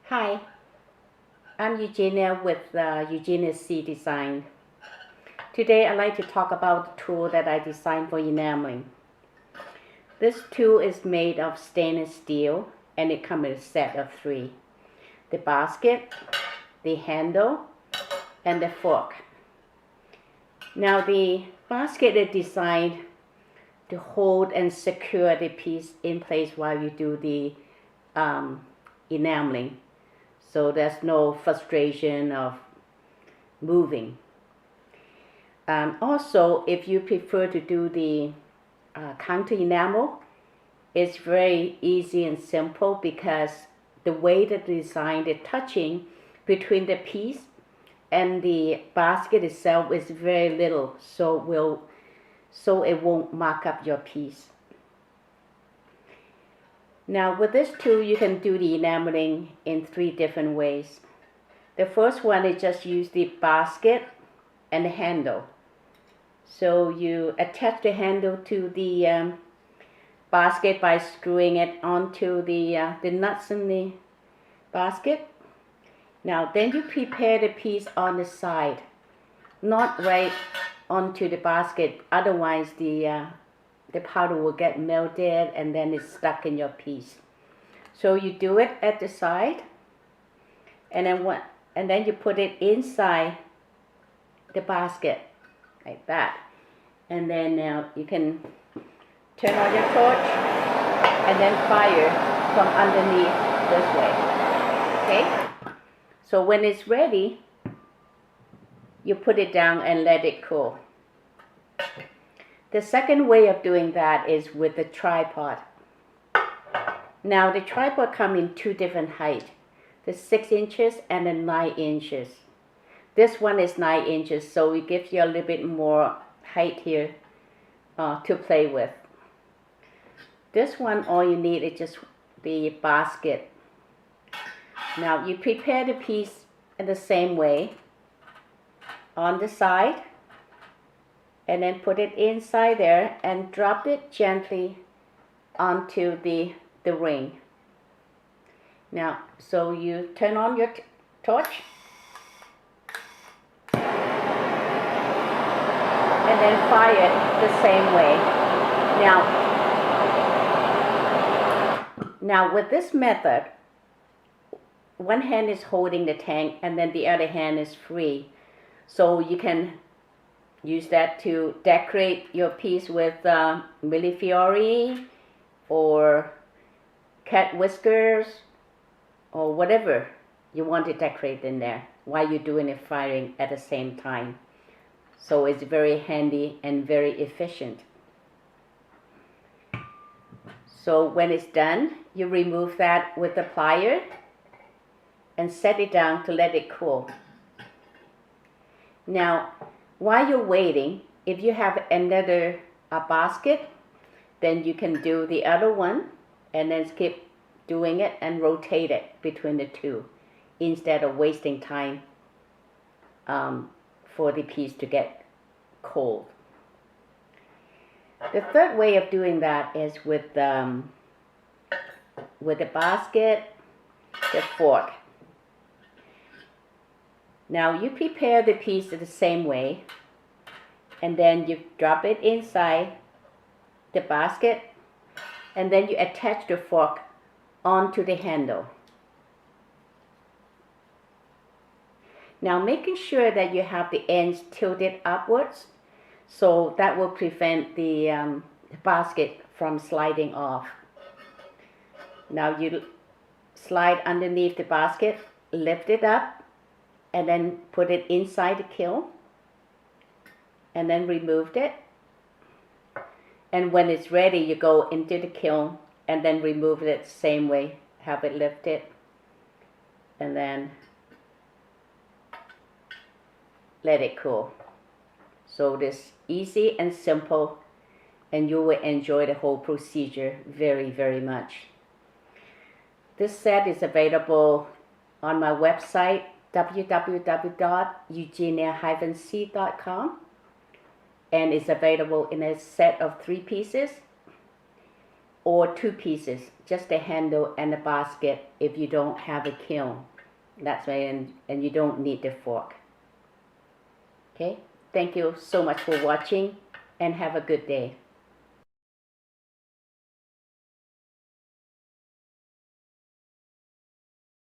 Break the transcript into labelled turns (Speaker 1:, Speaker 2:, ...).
Speaker 1: Hi, I'm Eugenia with Eugenia-C Design. Today I'd like to talk about the tool that I designed for enameling. This tool is made of stainless steel and it comes in a set of three. The basket, the handle, and the fork. Now the basket is designed to hold and secure the piece in place while you do the enameling. So there's no frustration of moving. Also, if you prefer to do the counter enamel, it's very easy and simple because the way that the design, the touching between the piece and the basket itself is very little, so it won't mark up your piece. Now with this tool, you can do the enameling in three different ways. The first one is just use the basket and the handle. So you attach the handle to the basket by screwing it onto the nuts in the basket. Now then you prepare the piece on the side, not right onto the basket, otherwise the powder will get melted and then it's stuck in your piece. So you do it at the side, and then you put it inside the basket like that. And then now you can turn on your torch and then fire from underneath this way. Okay? So when it's ready, you put it down and let it cool. The second way of doing that is with the tripod. Now the tripod comes in two different heights, the 6 inches and the 9 inches. This one is 9 inches, so it gives you a little bit more height here to play with. This one, all you need is just the basket. Now you prepare the piece in the same way on the side, and then put it inside there and drop it gently onto the ring. Now, so you turn on your torch and then fire it the same way. Now with this method, one hand is holding the tank and then the other hand is free. So you can use that to decorate your piece with millefiori or cat whiskers or whatever you want to decorate in there while you're doing the firing at the same time. So it's very handy and very efficient. So when it's done, you remove that with the plier and set it down to let it cool. Now, while you're waiting, if you have another basket, then you can do the other one and then keep doing it and rotate it between the two instead of wasting time for the piece to get cold. The third way of doing that is with the basket, the fork. Now you prepare the piece the same way, and then you drop it inside the basket, and then you attach the fork onto the handle. Now making sure that you have the ends tilted upwards, so that will prevent the basket from sliding off. Now you slide underneath the basket, lift it up, and then put it inside the kiln, and then remove it. And when it's ready, you go into the kiln and then remove it the same way, have it lifted, and then let it cool. So this easy and simple, and you will enjoy the whole procedure very, very much. This set is available on my website, www.eugenia-c.com, and it's available in a set of 3 pieces, or 2 pieces, just the handle and the basket if you don't have a kiln. That's why, and you don't need the fork. Okay, thank you so much for watching and have a good day.